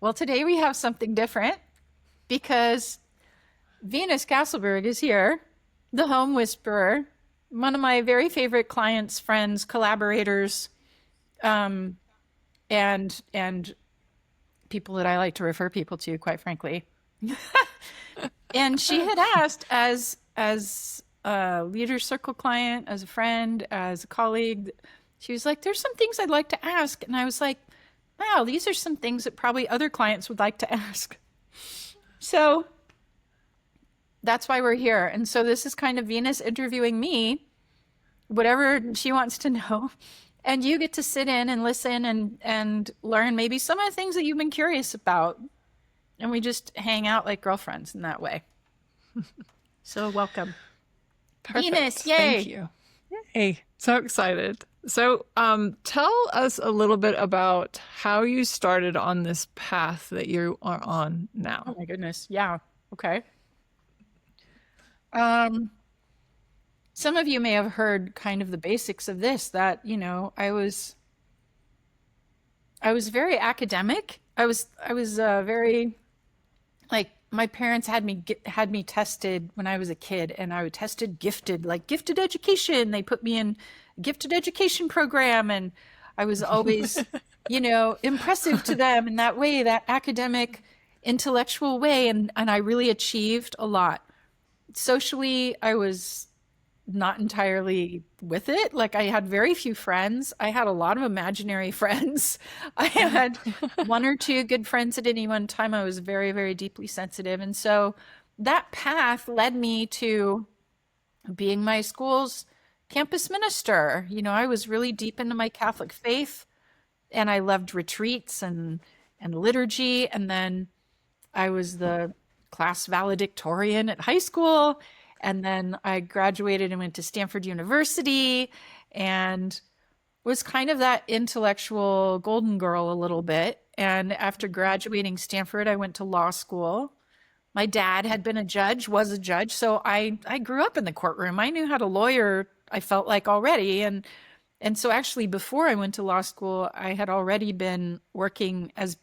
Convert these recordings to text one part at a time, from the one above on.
Well, today we have something different because Venus Castleberg is here, the home whisperer, one of my very favorite clients, friends, collaborators, um, and people that I like to refer people to, quite frankly. And she had asked, as a leader circle client, as a friend, as a colleague, she was like, "There's some things I'd like to ask," and I was like, "Wow, these are some things that probably other clients would like to ask." So that's why we're here. And so this is kind of Venus interviewing me, whatever she wants to know. And you get to sit in and listen and learn maybe some of the things that you've been curious about. And we just hang out like girlfriends in that way. So welcome. Perfect. Venus, yay. Thank you. Yay. So excited. So tell us a little bit about how you started on this path that you are on Oh now. my goodness. Yeah. Okay. Um, some of you may have heard kind of the basics of this, that, I was very academic. I was very, like, my parents had me tested when I was a kid, and I was tested gifted, like gifted education. They put me in a gifted education program, and I was always, impressive to them in that way, that academic, intellectual way, and I really achieved a lot. Socially, I was not entirely with it. Like, I had very few friends. I had a lot of imaginary friends. I had one or two good friends at any one time. I was very, very deeply sensitive. And so that path led me to being my school's campus minister. I was really deep into my Catholic faith, and I loved retreats and liturgy. And then I was the class valedictorian at high school. And then I graduated and went to Stanford University and was kind of that intellectual golden girl a little bit. And after graduating Stanford, I went to law school. My dad had been a judge, was a judge. So I grew up in the courtroom. I knew how to lawyer, I felt like, already. And so actually, before I went to law school, I had already been working as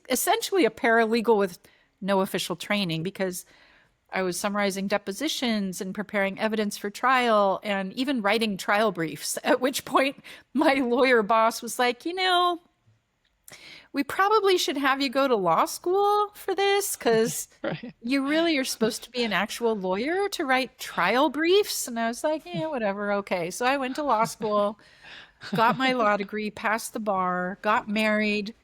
essentially a paralegal with no official training, because I was summarizing depositions and preparing evidence for trial and even writing trial briefs, at which point my lawyer boss was like, we probably should have you go to law school for this, because Right. you really are supposed to be an actual lawyer to write trial briefs. And I was like, yeah, whatever. Okay. So I went to law school, got my law degree, passed the bar, got married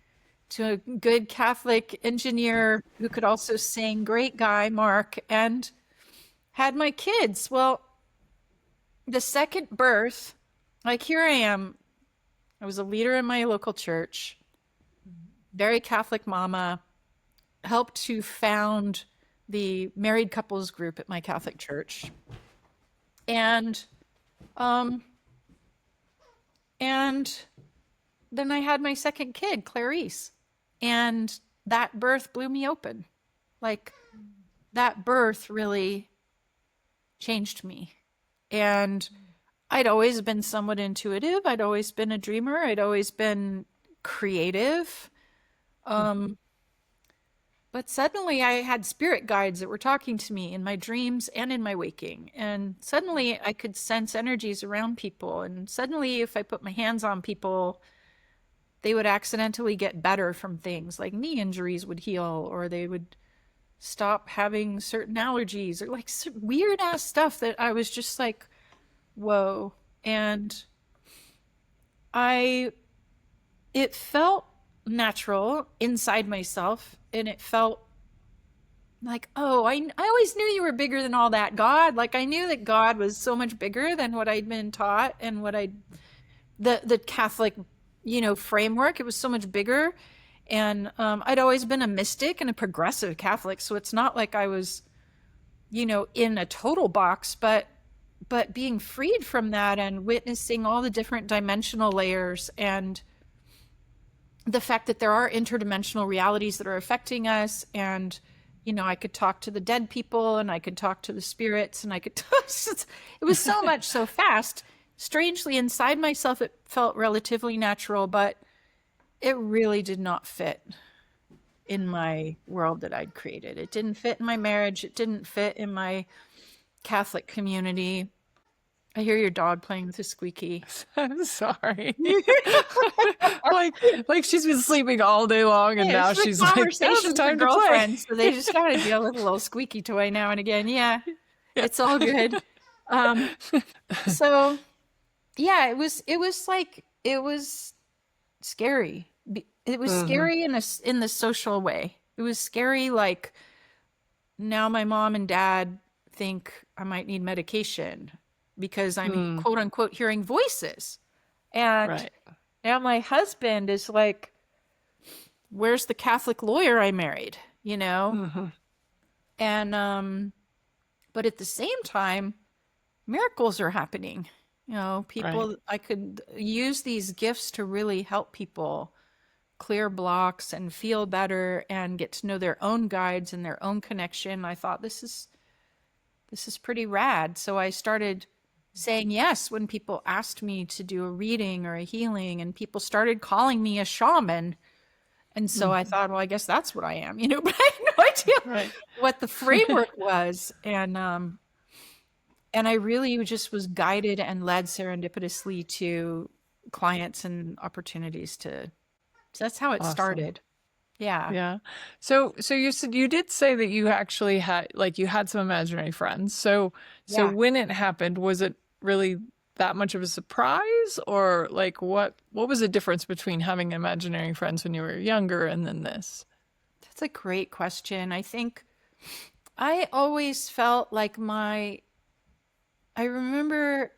to a good Catholic engineer who could also sing, great guy, Mark, and had my kids. Well, the second birth, like, here I am. I was a leader in my local church, very Catholic mama, helped to found the married couples group at my Catholic church. And and then I had my second kid, Clarice. And that birth blew me open. Like, that birth really changed me. And I'd always been somewhat intuitive. I'd always been a dreamer. I'd always been creative. Um, but suddenly I had spirit guides that were talking to me in my dreams and in my waking. And suddenly I could sense energies around people. And suddenly, if I put my hands on people, they would accidentally get better from things, like knee injuries would heal, or they would stop having certain allergies, or like weird ass stuff that I was just like, whoa. And I, it felt natural inside myself, and it felt like, oh, I always knew you were bigger than all that, God. Like, I knew that God was so much bigger than what I'd been taught and the Catholic, framework. It was so much bigger. And I'd always been a mystic and a progressive Catholic. So it's not like I was, in a total box, but being freed from that and witnessing all the different dimensional layers, and the fact that there are interdimensional realities that are affecting us. And I could talk to the dead people, and I could talk to the spirits, and I could it was so much so fast. Strangely, inside myself, it felt relatively natural, but it really did not fit in my world that I'd created. It didn't fit in my marriage. It didn't fit in my Catholic community. I hear your dog playing with a squeaky. I'm sorry. like like she's been sleeping all day long and Yeah, now it's like she's like, now's the conversations time with to play. girlfriends, so they just gotta deal with a little squeaky toy now and again. Yeah, Yeah. it's all good. Um, so yeah, it was scary. It was Hmm. scary in the social way. It was scary, like now my mom and dad think I might need medication because I'm Mm, quote unquote hearing voices. And right. now my husband is like, where's the Catholic lawyer I married? You know? Hmm. And but at the same time, miracles are happening. You know, Right. people, I could use these gifts to really help people clear blocks and feel better and get to know their own guides and their own connection. I thought this is pretty rad. So I started saying yes when people asked me to do a reading or a healing, and people started calling me a shaman. And so I Hmm. thought, well, I guess that's what I am, you know, but I had no idea Right. what the framework was. And I really just was guided and led serendipitously to clients and opportunities to, so that's how it Awesome. started. Yeah. Yeah. So you said you did say that you actually had like you had some imaginary friends. So Yeah. when it happened, was it really that much of a surprise or like what was the difference between having imaginary friends when you were younger and then this? That's a great question. I think I always felt like I remember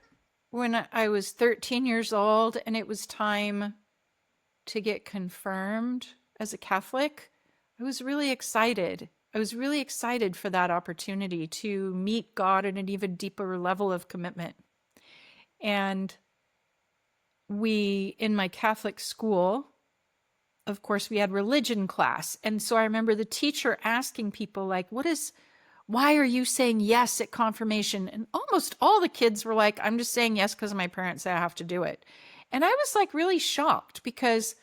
when I was 13 years old and it was time to get confirmed as a Catholic. I was really excited. I was really excited for that opportunity to meet God at an even deeper level of commitment. And in my Catholic school, of course, we had religion class. And so I remember the teacher asking people, like, why are you saying yes at confirmation? And almost all the kids were like, I'm just saying yes because my parents say I have to do it. And I was like really shocked because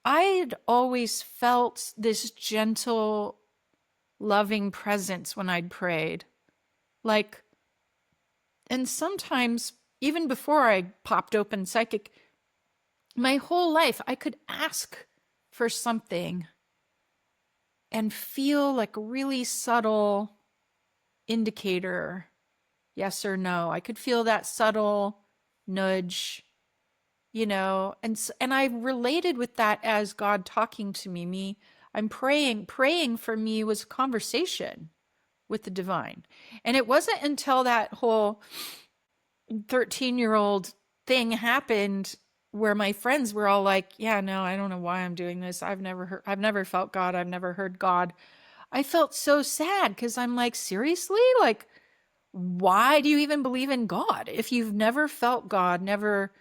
I'd always felt this gentle, loving presence when I'd prayed. Like, and sometimes, even before I popped open psychic, my whole life, I could ask for something and feel like a really subtle indicator, yes or no. I could feel that subtle nudge, you know, and I related with that as God talking to me. I'm praying for me was conversation with the divine. And it wasn't until that whole 13-year-old thing happened where my friends were all like, yeah, no, I don't know why I'm doing this. I've never felt God. I've never heard God. I felt so sad because I'm like, seriously? Like, why do you even believe in God? If you've never felt God, never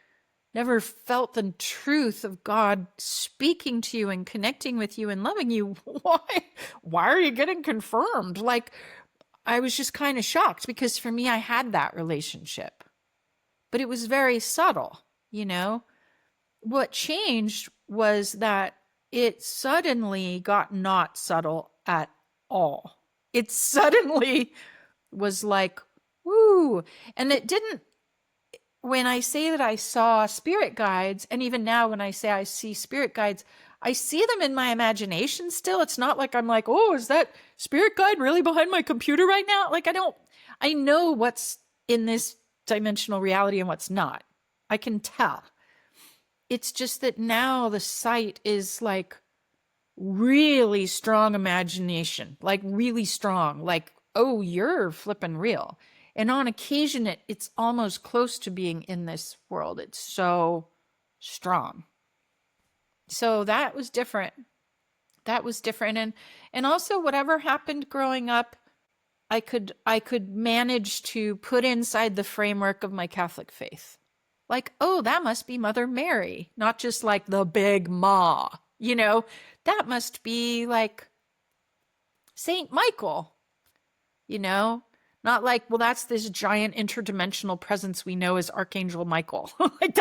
felt the truth of God speaking to you and connecting with you and loving you, why are you getting confirmed? Like, I was just kind of shocked because for me, I had that relationship, but it was very subtle, you know? What changed was that it suddenly got not subtle at all. It suddenly was like, woo. And it didn't, when I say that I saw spirit guides, and even now when I say I see spirit guides, I see them in my imagination still. It's not like I'm like, oh, is that spirit guide really behind my computer right now? Like, I know what's in this dimensional reality and what's not. I can tell. It's just that now the sight is like really strong imagination, like really strong, like, oh, you're flipping real. And on occasion, it's almost close to being in this world. It's so strong. So that was different. That was different. And also whatever happened growing up, I could manage to put inside the framework of my Catholic faith. Like, oh, that must be Mother Mary, not just like the big ma, you know, that must be like Saint Michael, you know, not like, well, that's this giant interdimensional presence we know as Archangel Michael. Like,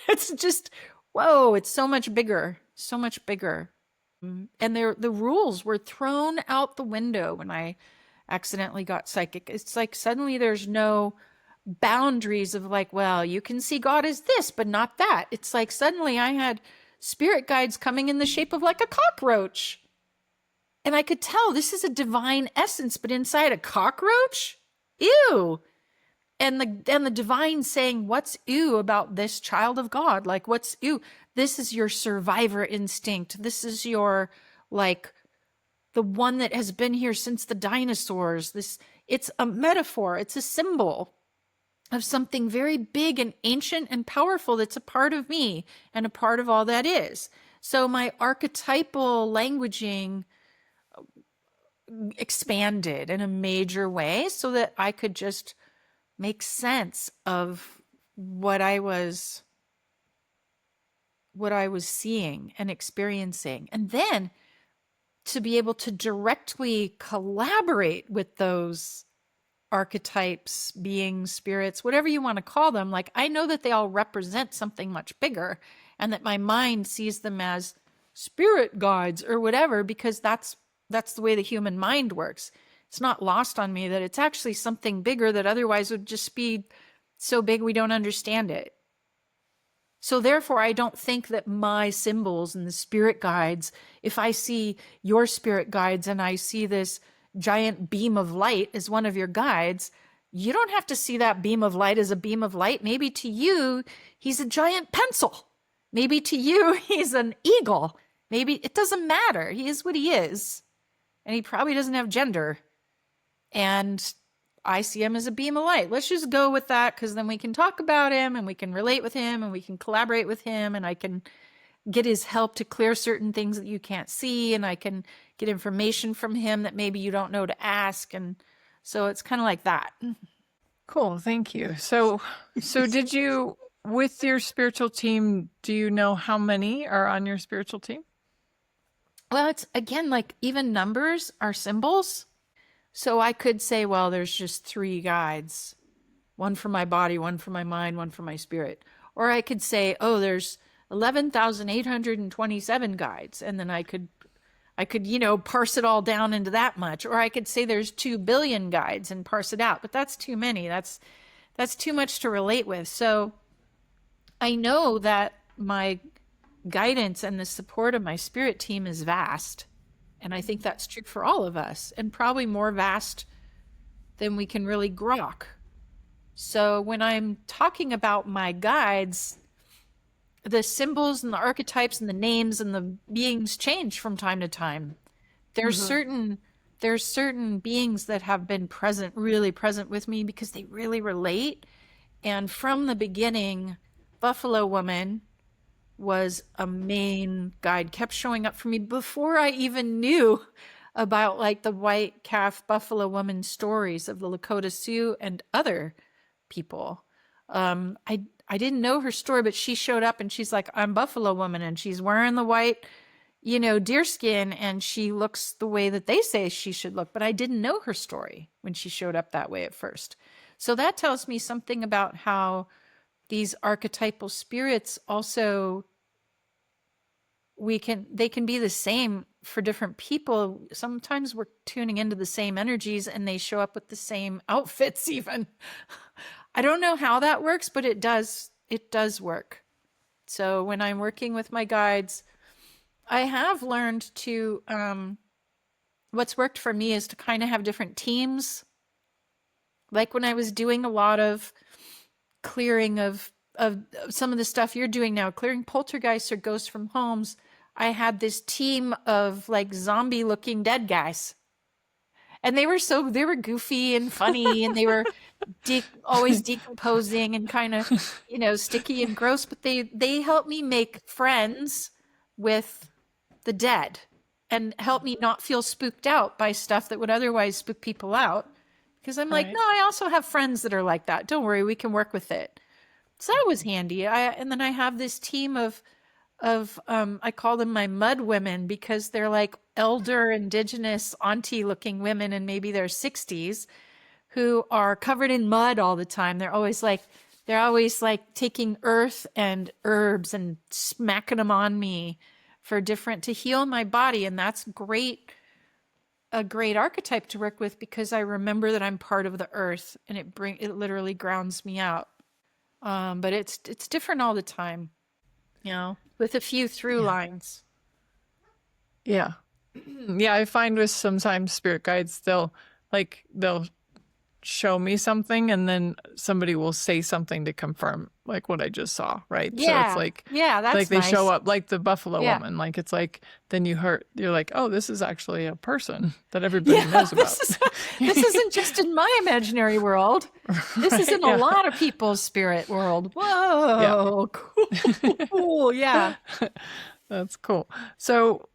it's just, whoa, it's so much bigger, so much bigger. And the rules were thrown out the window when I accidentally got psychic. It's like suddenly there's no boundaries of like, well, you can see God as this, but not that. It's like suddenly I had spirit guides coming in the shape of like a cockroach. And I could tell this is a divine essence, but inside a cockroach? Ew. And the divine saying, what's ew about this child of God? Like, what's ew? This is your survivor instinct. This is your, like, the one that has been here since the dinosaurs. It's a metaphor. It's a symbol of something very big and ancient and powerful that's a part of me and a part of all that is. So my archetypal languaging expanded in a major way so that I could just make sense of what I was seeing and experiencing. And then to be able to directly collaborate with those archetypes, beings, spirits, whatever you want to call them. Like, I know that they all represent something much bigger and that my mind sees them as spirit guides or whatever, because that's the way the human mind works. It's not lost on me that it's actually something bigger that otherwise would just be so big we don't understand it. So therefore, I don't think that my symbols and the spirit guides, if I see your spirit guides and I see this giant beam of light as one of your guides, you don't have to see that beam of light as a beam of light. Maybe to you, he's a giant pencil. Maybe to you, he's an eagle. Maybe it doesn't matter. He is what he is. And he probably doesn't have gender. And I see him as a beam of light. Let's just go with that, because then we can talk about him and we can relate with him and we can collaborate with him, and I can get his help to clear certain things that you can't see, and I can get information from him that maybe you don't know to ask. And so it's kind of like that. Cool. Thank you. So did you, with your spiritual team, do you know how many are on your spiritual team? Well, it's again, like even numbers are symbols. So I could say, well, there's just 3 guides, one for my body, one for my mind, one for my spirit. Or I could say, oh, there's 11,827 guides. And then I could, parse it all down into that much. Or I could say there's 2 billion guides and parse it out, but that's too many. That's too much to relate with. So I know that my guidance and the support of my spirit team is vast. And I think that's true for all of us, and probably more vast than we can really grok. So when I'm talking about my guides, the symbols and the archetypes and the names and the beings change from time to time. There's certain beings that have been present, really present with me because they really relate. And from the beginning, Buffalo Woman was a main guide, kept showing up for me before I even knew about like the white calf Buffalo Woman stories of the Lakota Sioux and other people. I didn't know her story, but she showed up and she's like, I'm Buffalo Woman, and she's wearing the white, deerskin, and she looks the way that they say she should look. But I didn't know her story when she showed up that way at first. So that tells me something about how these archetypal spirits also, they can be the same for different people. Sometimes we're tuning into the same energies and they show up with the same outfits even. I don't know how that works, but it does work. So when I'm working with my guides, I have learned to, what's worked for me is to kind of have different teams. Like when I was doing a lot of clearing of some of the stuff you're doing now, clearing poltergeists or ghosts from homes, I had this team of like zombie looking dead guys. And they were goofy and funny, and they were always decomposing and kind of, sticky and gross, but they helped me make friends with the dead and help me not feel spooked out by stuff that would otherwise spook people out. Because I'm like, no, I also have friends that are like that. Don't worry, we can work with it. So that was handy. And then I have this team of I call them my mud women, because they're like elder indigenous auntie looking women in maybe their 60s who are covered in mud all the time. They're always like taking earth and herbs and smacking them on me to heal my body. And that's a great archetype to work with, because I remember that I'm part of the earth, and it literally grounds me out. But it's different all the time, with a few through Yeah. lines. Yeah. Yeah, I find with sometimes spirit guides, they'll show me something and then somebody will say something to confirm like what I just saw, right? So it's Yeah. Yeah, like that's they show nice. up like the Buffalo Yeah. woman. Like it's like then you're like, oh, this is actually a person that everybody Yeah, knows about. this isn't just in my imaginary world. This is Right? in a Yeah. lot of people's spirit world. Yeah. Whoa, cool. Yeah. That's cool. So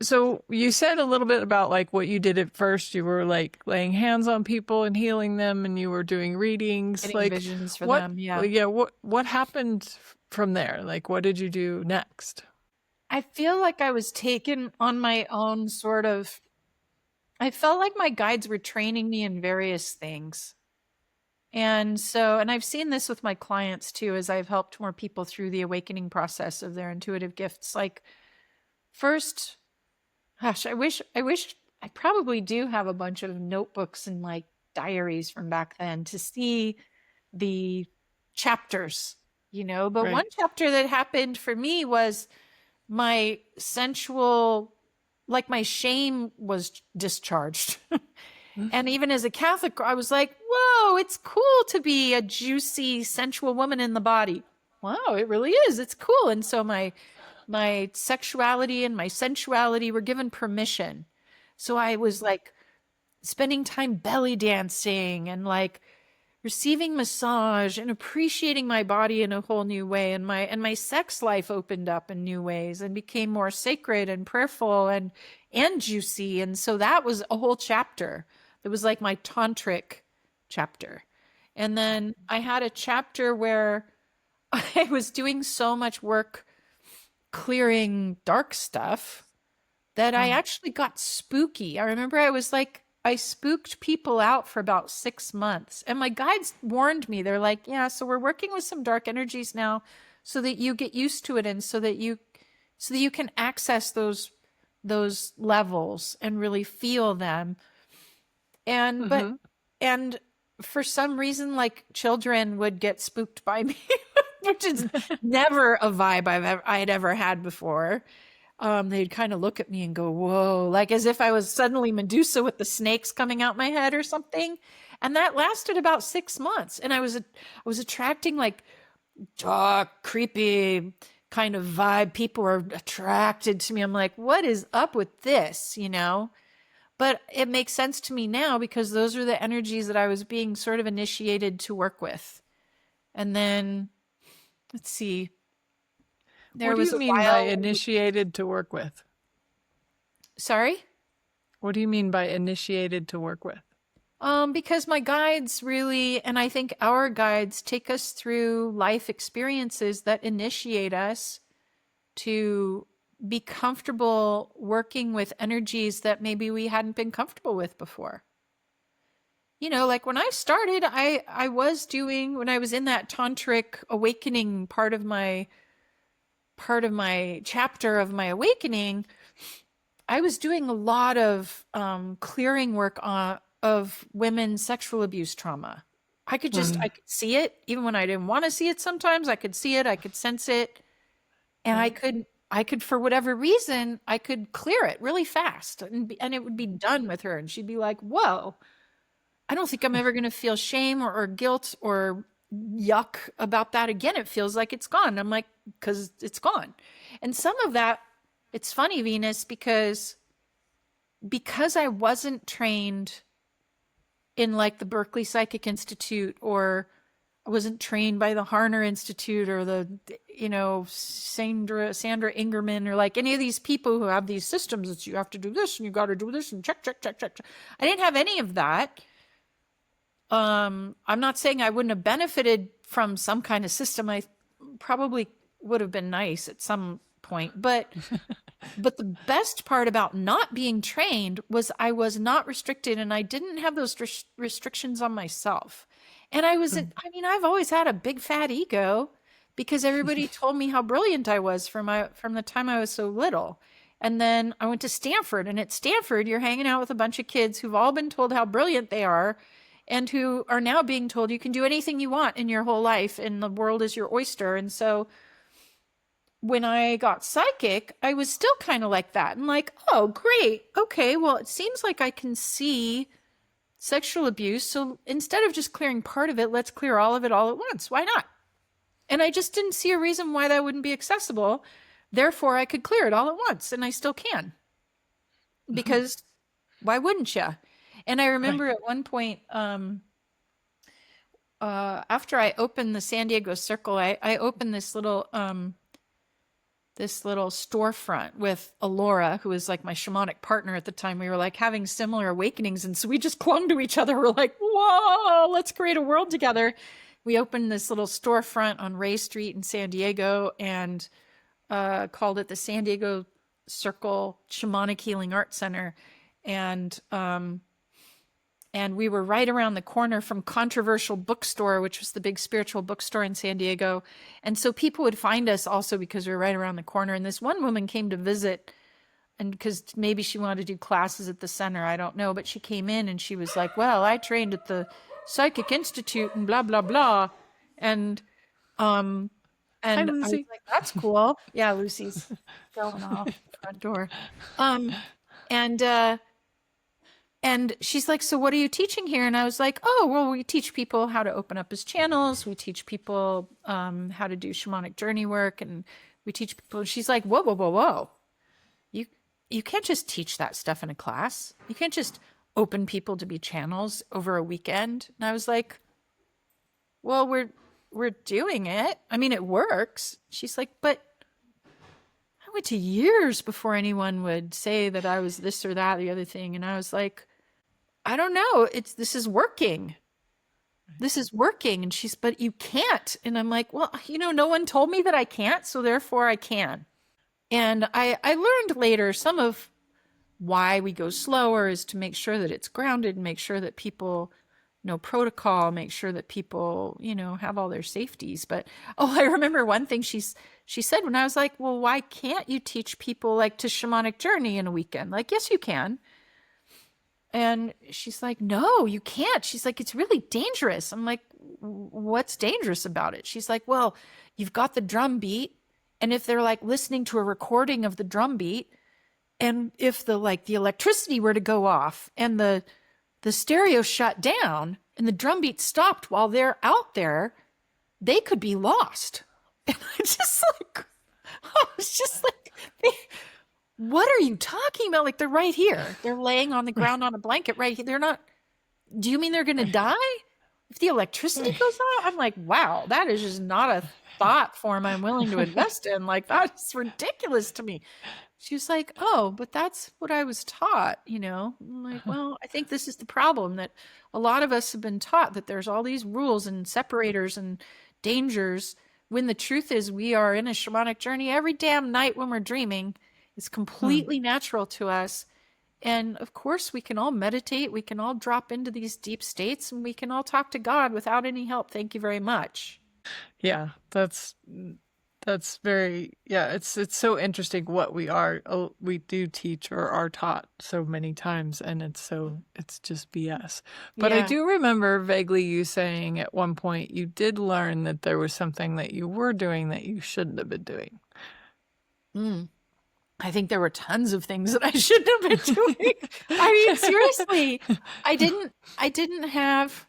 you said a little bit about like what you did at first. You were like laying hands on people and healing them, and you were doing readings. Getting Like visions for what? them. Yeah. Yeah. What happened from there? Like what did you do next? I feel like I was taken on my own I felt like my guides were training me in various things. And I've seen this with my clients too, as I've helped more people through the awakening process of their intuitive gifts. Like, first, gosh, I probably do have a bunch of notebooks and like diaries from back then to see the chapters, but one Right. chapter that happened for me was my sensual, like my shame was discharged. And even as a Catholic, I was like, whoa, it's cool to be a juicy, sensual woman in the body. Wow, it really is. It's cool. And so my sexuality and my sensuality were given permission. So I was like spending time belly dancing and like receiving massage and appreciating my body in a whole new way. And my sex life opened up in new ways and became more sacred and prayerful and juicy. And so that was a whole chapter. It was like my tantric chapter. And then I had a chapter where I was doing so much work clearing dark stuff that I Mm. actually got spooky. I remember I spooked people out for about 6 months. And my guides warned me. They're like, yeah, so we're working with some dark energies now so that you get used to it, and so that you can access those levels and really feel them. And but Mm-hmm. and for some reason, like, children would get spooked by me, which is never a vibe I had ever had before. They'd kind of look at me and go, whoa, like as if I was suddenly Medusa with the snakes coming out my head or something. And that lasted about 6 months. And I was attracting like dark, creepy kind of vibe. People were attracted to me. I'm like, what is up with this, But it makes sense to me now, because those are the energies that I was being sort of initiated to work with. And then, let's see, there What do was you a mean by while. initiated to work with? Sorry? What do you mean by initiated to work with? Because my guides really, and I think our guides, take us through life experiences that initiate us to be comfortable working with energies that maybe we hadn't been comfortable with before. Like when I started, I was doing, when I was in that tantric awakening part of my chapter of my awakening, I was doing a lot of clearing work of women's sexual abuse trauma. I could Mm. see it even when I didn't want to see it. Sometimes I could see it, I could sense it, and Right. I could, for whatever reason, I could clear it really fast, and it would be done with her, and she'd be like, "Whoa, I don't think I'm ever going to feel shame or guilt or yuck about that again. It feels like it's gone." I'm like, because it's gone. And some of that, it's funny, Venus, because I wasn't trained in like the Berkeley Psychic Institute, or I wasn't trained by the Harner Institute, or the, Sandra Ingerman, or like any of these people who have these systems that you have to do this and you got to do this and check, check, check, check, check. I didn't have any of that. I'm not saying I wouldn't have benefited from some kind of system. I probably would have been nice at some point, but the best part about not being trained was I was not restricted, and I didn't have those restrictions on myself. And Mm. I've always had a big fat ego, because everybody told me how brilliant I was from the time I was so little. And then I went to Stanford, and at Stanford, you're hanging out with a bunch of kids who've all been told how brilliant they are and who are now being told you can do anything you want in your whole life and the world is your oyster. And so when I got psychic, I was still kind of like that. And like, oh, great. Okay, well, it seems like I can see sexual abuse. So instead of just clearing part of it, let's clear all of it all at once. Why not? And I just didn't see a reason why that wouldn't be accessible. Therefore, I could clear it all at once, and I still can. Because why wouldn't you? And I remember at one point, after I opened the San Diego Circle, I opened this little storefront with Alora, who was like my shamanic partner at the time. We were like having similar awakenings, and so we just clung to each other. We're like, whoa, let's create a world together. We opened this little storefront on Ray Street in San Diego and called it the San Diego Circle Shamanic Healing Art Center. And we were right around the corner from Controversial Bookstore, which was the big spiritual bookstore in San Diego. And so people would find us also because we were right around the corner. And this one woman came to visit, and because maybe she wanted to do classes at the center, I don't know. But she came in and she was like, well, I trained at the Psychic Institute and blah, blah, blah. And Hi, I was Lucy. like, that's cool. Yeah, Lucy's going off the front door. And she's like, so what are you teaching here? And I was like, oh, well, we teach people how to open up as channels. We teach people how to do shamanic journey work. And we teach people. And she's like, whoa, whoa, whoa, whoa. You can't just teach that stuff in a class. You can't just open people to be channels over a weekend. And I was like, well, we're doing it. I mean, it works. She's like, but I went to years before anyone would say that I was this or that, the other thing. And I was like, I don't know. This is working. This is working. And she's, but you can't. And I'm like, well, no one told me that I can't, so therefore I can. And I learned later some of why we go slower is to make sure that it's grounded and make sure that people know protocol, make sure that people, have all their safeties. But, I remember one thing she said when I was like, well, why can't you teach people like to shamanic journey in a weekend? Like, yes, you can. And she's like, no, you can't. She's like, it's really dangerous. I'm like, what's dangerous about it? She's like, well, you've got the drum beat. And if they're like listening to a recording of the drum beat, and if the electricity were to go off and the stereo shut down and the drum beat stopped while they're out there, they could be lost. And I was just like, what are you talking about? Like, they're right here. They're laying on the ground on a blanket right here. They're not, do you mean they're going to die if the electricity goes out? I'm like, wow, that is just not a thought form I'm willing to invest in. Like, that's ridiculous to me. She was like, oh, but that's what I was taught, I'm like, well, I think this is the problem, that a lot of us have been taught that there's all these rules and separators and dangers, when the truth is we are in a shamanic journey every damn night when we're dreaming. It's completely natural to us. And of course, we can all meditate. We can all drop into these deep states, and we can all talk to God without any help. Thank you very much. Yeah, that's very, it's so interesting what we do teach or are taught so many times, and it's just BS. But I do remember vaguely you saying at one point you did learn that there was something that you were doing that you shouldn't have been doing. I think there were tons of things that I shouldn't have been doing. I mean, seriously, I didn't have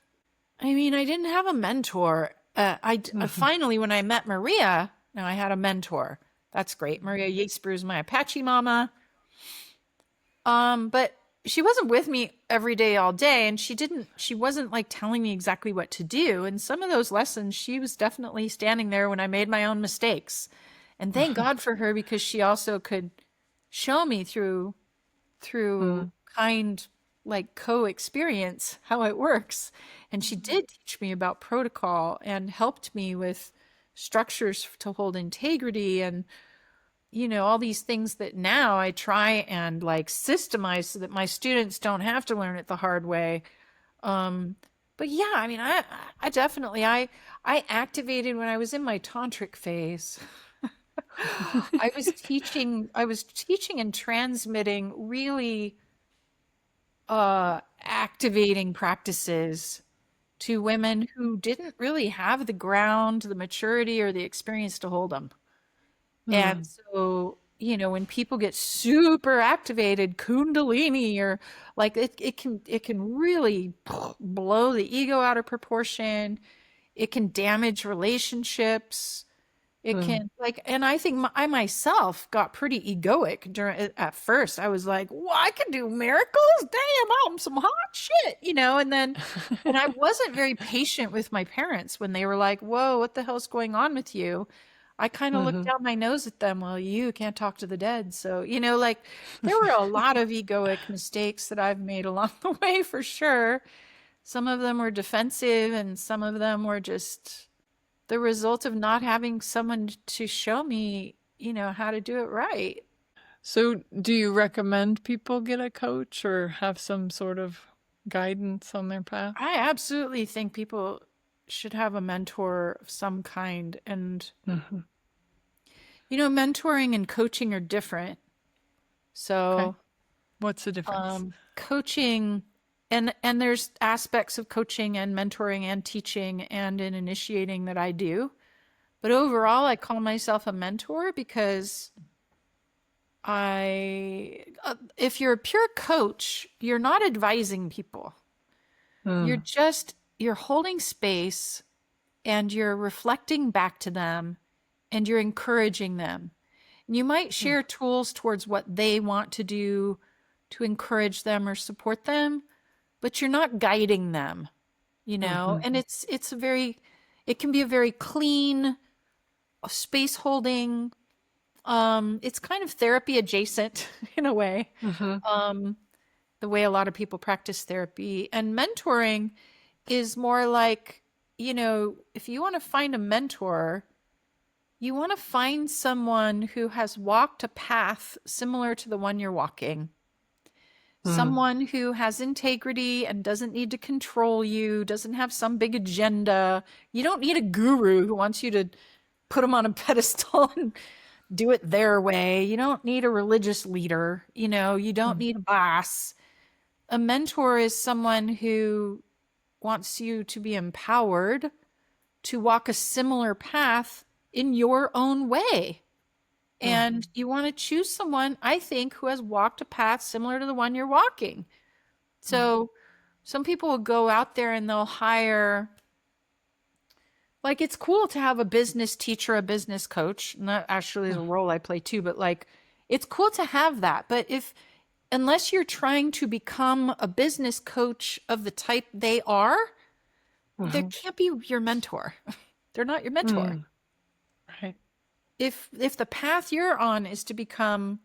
a mentor. Finally, when I met Maria, now I had a mentor. That's great. Maria Yatesbrew is my Apache mama. But she wasn't with me every day, all day. And she wasn't like telling me exactly what to do. And some of those lessons, she was definitely standing there when I made my own mistakes. And thank God for her, because she also could show me through kind, like, co-experience how it works. And she did teach me about protocol and helped me with structures to hold integrity and, all these things that now I try and like systemize so that my students don't have to learn it the hard way. But yeah, I mean, I definitely, I activated when I was in my tantric phase. I was teaching and transmitting really activating practices to women who didn't really have the ground, the maturity, or the experience to hold them. And Mm, so, when people get super activated, Kundalini, or like it can really blow the ego out of proportion. It can damage relationships. It mm. can like, and I think I myself got pretty egoic during at first. I was like, "Well, I can do miracles. Damn, I'm some hot shit," and I wasn't very patient with my parents when they were like, "Whoa, what the hell's going on with you?" I kind of looked Mhm. down my nose at them. Well, you can't talk to the dead, so like there were a lot of egoic mistakes that I've made along the way for sure. Some of them were defensive, and some of them were just the result of not having someone to show me, how to do it right. So, do you recommend people get a coach or have some sort of guidance on their path? I absolutely think people should have a mentor of some kind. And, Hmm. mentoring and coaching are different. Okay. So, What's the difference? coaching and there's aspects of coaching and mentoring and teaching and in initiating that I do. But overall, I call myself a mentor because if you're a pure coach, you're not advising people. You're Mm, just, you're holding space and you're reflecting back to them and you're encouraging them. And you might mm, share tools towards what they want to do to encourage them or support them, but you're not guiding them, mhm, and it can be a very clean space holding. It's kind of therapy adjacent in a way. mhm, Um, the way a lot of people practice therapy. And mentoring is more like, if you want to find a mentor, you want to find someone who has walked a path similar to the one you're walking. mm, Someone who has integrity and doesn't need to control you, doesn't have some big agenda. You don't need a guru who wants you to put them on a pedestal and do it their way. You don't need a religious leader. You don't mm, need a boss. A mentor is someone who wants you to be empowered to walk a similar path in your own way. mm, And you want to choose someone, I think, who has walked a path similar to the one you're walking. mm, So some people will go out there and they'll hire, like, it's cool to have a business teacher, a business coach. And that actually is a role I play too, but like, it's cool to have that. But unless you're trying to become a business coach of the type they are, they mhm, can't be your mentor. They're not your mentor. mm. Right. If the path you're on is to become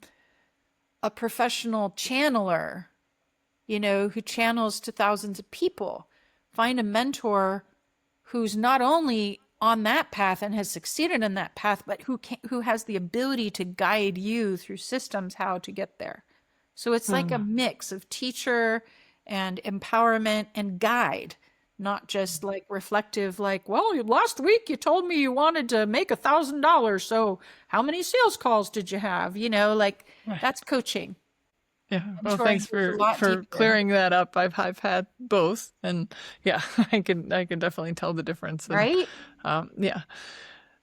a professional channeler, who channels to thousands of people, find a mentor who's not only on that path and has succeeded in that path, but who has the ability to guide you through systems how to get there. So it's like a Mm, mix of teacher and empowerment and guide, not just like reflective, like, well, last week you told me you wanted to make $1,000. So how many sales calls did you have? Like right. that's coaching. Yeah. Well, Mentoring thanks goes a for lot deeper, clearing that up. I've had both, and yeah, I can definitely tell the difference. And right? yeah.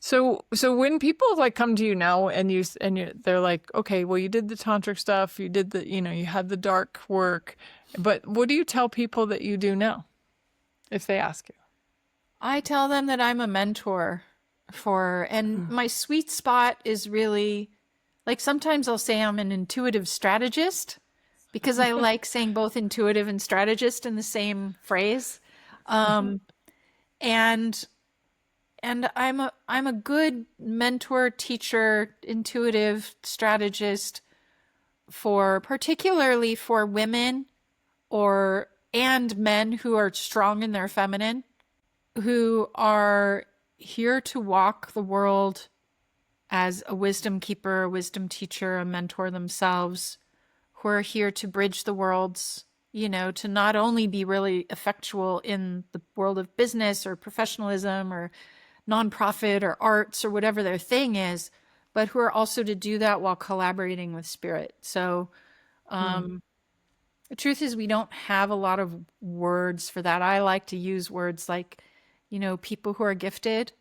So when people like come to you now and they're like, okay, well, you did the tantric stuff, you did you had the dark work, but what do you tell people that you do now if they ask you? I tell them that I'm a mentor and Mm. my sweet spot is really like sometimes I'll say I'm an intuitive strategist because I like saying both intuitive and strategist in the same phrase. Um, and I'm a good mentor, teacher, intuitive strategist for particularly for women or and men who are strong in their feminine, who are here to walk the world as a wisdom keeper, a wisdom teacher, a mentor themselves, who are here to bridge the worlds, to not only be really effectual in the world of business or professionalism or nonprofit or arts or whatever their thing is, but who are also to do that while collaborating with spirit. So the truth is we don't have a lot of words for that. I like to use words like, people who are gifted.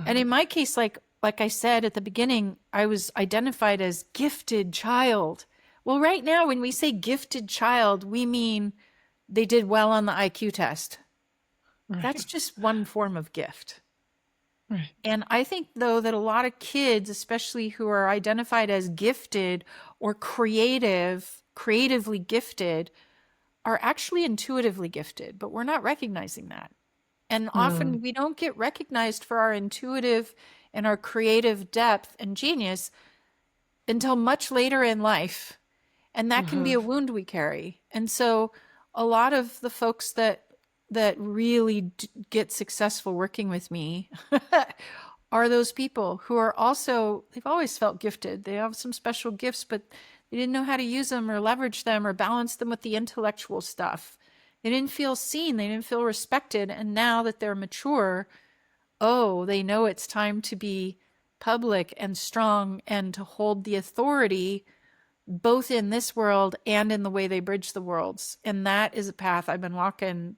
And in my case, like I said at the beginning, I was identified as gifted child. Well, right now, when we say gifted child, we mean they did well on the IQ test. Right. That's just one form of gift. Right. And I think, though, that a lot of kids, especially who are identified as gifted or creatively gifted, are actually intuitively gifted, but we're not recognizing that. And often we don't get recognized for our intuitive and our creative depth and genius until much later in life. And that can be a wound we carry. And so a lot of the folks that really get successful working with me are those people who are also, they've always felt gifted. They have some special gifts, but they didn't know how to use them or leverage them or balance them with the intellectual stuff. They didn't feel seen. They didn't feel respected. And now that they're mature, they know it's time to be public and strong and to hold the authority both in this world and in the way they bridge the worlds. And that is a path I've been walking.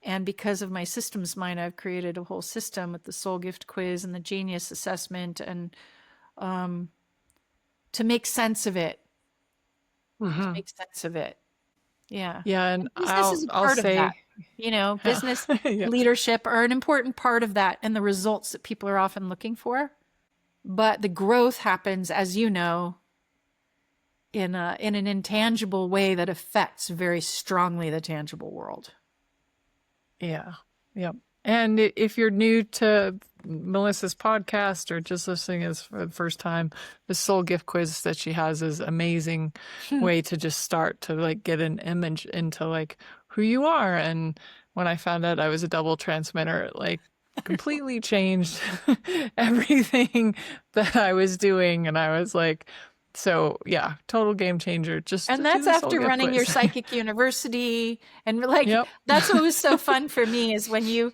And because of my systems mind, I've created a whole system with the soul gift quiz and the genius assessment and to make sense of it. To make sense of it. Yeah. Yeah. And business is a I'll part of say, that. Business yeah. leadership are an important part of that and the results that people are often looking for. But the growth happens, as you know, in an intangible way that affects very strongly the tangible world. Yeah. Yep. And if you're new to Melissa's podcast or just listening as for the first time, the soul gift quiz that she has is amazing way to just start to like get an image into like who you are. And when I found out I was a double transmitter, it like completely changed everything that I was doing. And I was like, so yeah, total game changer. And that's after running your psychic university. And like, that's what was so fun for me is when you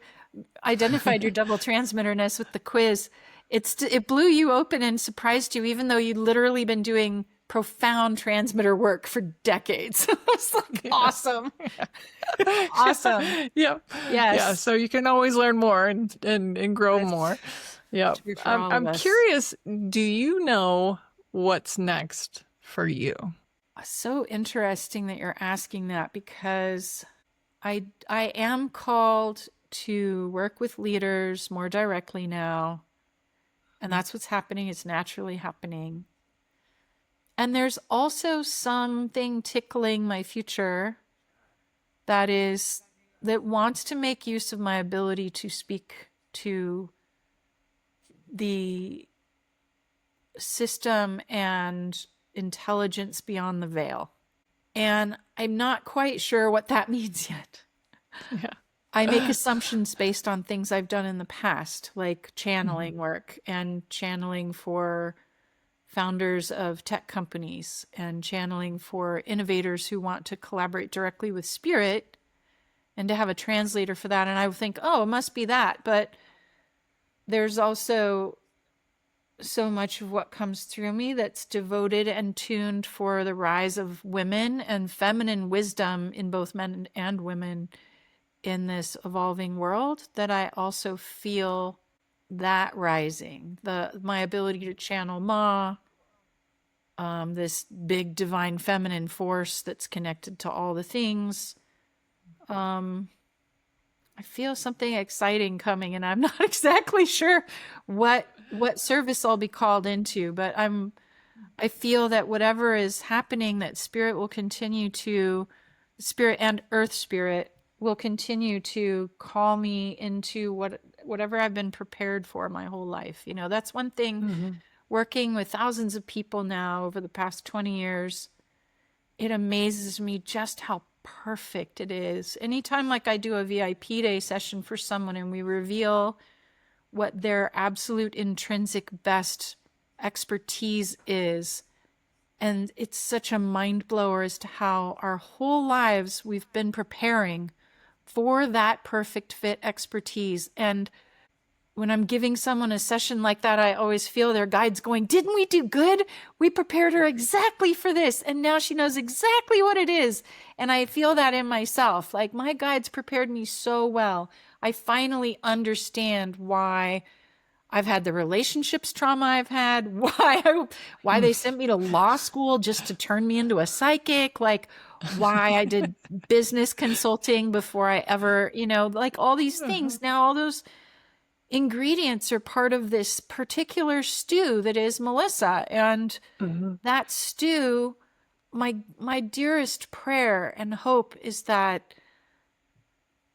identified your double transmitterness with the quiz, it blew you open and surprised you, even though you'd literally been doing profound transmitter work for decades. It's like awesome. Awesome. Yep. Yes. Yeah. So you can always learn more and grow more. Yeah. I'm curious, do you know what's next for you? So interesting that you're asking that because I am called to work with leaders more directly now. And that's what's happening. It's naturally happening. And there's also something tickling my future that wants to make use of my ability to speak to the system and intelligence beyond the veil. And I'm not quite sure what that means yet. Yeah. I make assumptions based on things I've done in the past, like channeling work and channeling for founders of tech companies and channeling for innovators who want to collaborate directly with spirit and to have a translator for that. And I would think, it must be that. But there's also so much of what comes through me that's devoted and tuned for the rise of women and feminine wisdom in both men and women in this evolving world, that I also feel that rising, my ability to channel Ma, this big divine feminine force that's connected to all the things. I feel something exciting coming, and I'm not exactly sure what service I'll be called into, but I feel that whatever is happening, that spirit and earth spirit will continue to call me into whatever I've been prepared for my whole life. That's one thing, working with thousands of people now over the past 20 years, it amazes me just how perfect it is. Anytime like I do a VIP day session for someone and we reveal what their absolute intrinsic best expertise is, and it's such a mind blower as to how our whole lives we've been preparing for that perfect fit expertise. And when I'm giving someone a session like that, I always feel their guides going, didn't we do good? We prepared her exactly for this. And now she knows exactly what it is. And I feel that in myself. Like my guides prepared me so well. I finally understand why I've had the relationships trauma I've had, why they sent me to law school just to turn me into a psychic, like why I did business consulting before I ever, like all these things. Now all those ingredients are part of this particular stew that is Mellissa. And that stew, my dearest prayer and hope is that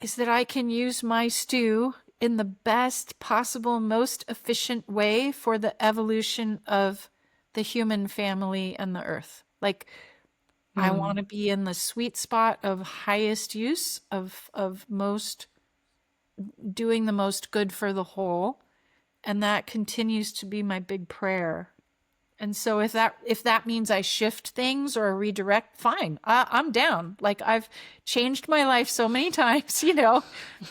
I can use my stew in the best possible, most efficient way for the evolution of the human family and the earth. Like, I want to be in the sweet spot of highest use, of most, doing the most good for the whole. And that continues to be my big prayer. And so if that means I shift things or redirect, fine, I'm down. Like I've changed my life so many times,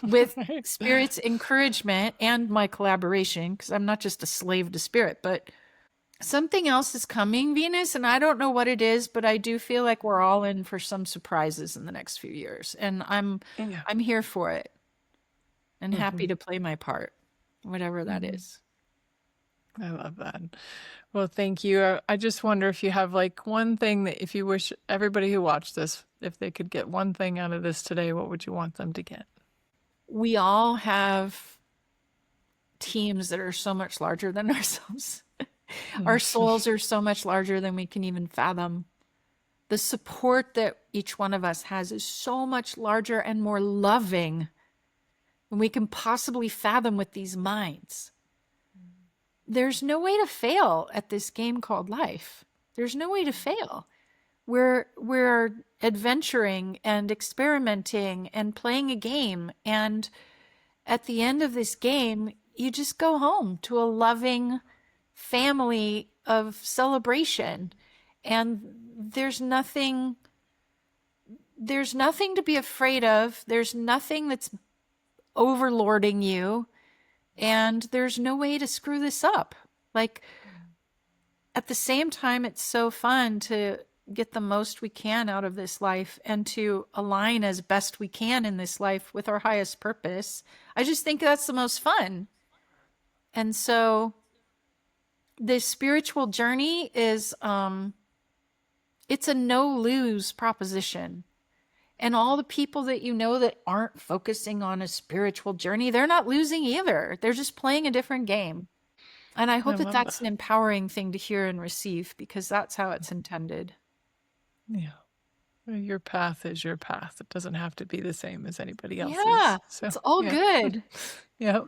with Spirit's encouragement and my collaboration, because I'm not just a slave to Spirit, but something else is coming, Venus, and I don't know what it is, but I do feel like we're all in for some surprises in the next few years, and I'm here for it and happy to play my part, whatever that is. I love that. Well, thank you. I just wonder if you have like one thing that if you wish everybody who watched this, if they could get one thing out of this today, what would you want them to get? We all have teams that are so much larger than ourselves. Our souls are so much larger than we can even fathom. The support that each one of us has is so much larger and more loving than we can possibly fathom with these minds. There's no way to fail at this game called life. There's no way to fail. We're adventuring and experimenting and playing a game. And at the end of this game, you just go home to a loving family of celebration. And there's nothing to be afraid of. There's nothing that's overlording you. And there's no way to screw this up. Like, at the same time, it's so fun to get the most we can out of this life and to align as best we can in this life with our highest purpose. I just think that's the most fun. And so this spiritual journey is, it's a no-lose proposition. And all the people that you know that aren't focusing on a spiritual journey, they're not losing either. They're just playing a different game. And I hope that that's an empowering thing to hear and receive, because that's how it's intended. Yeah. Your path is your path. It doesn't have to be the same as anybody else's. Yeah, so, it's all good. Yep.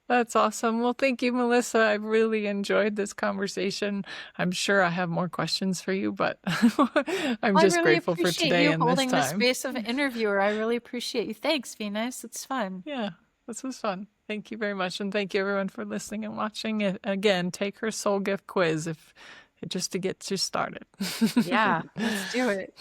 That's awesome. Well, thank you, Mellissa. I've really enjoyed this conversation. I'm sure I have more questions for you, but I'm just really grateful for today and this time. Holding the space of an interviewer. I really appreciate you. Thanks, Venus. It's fun. Yeah, this was fun. Thank you very much. And thank you, everyone, for listening and watching. Again, take her soul gift quiz just to get you started. Yeah, let's do it.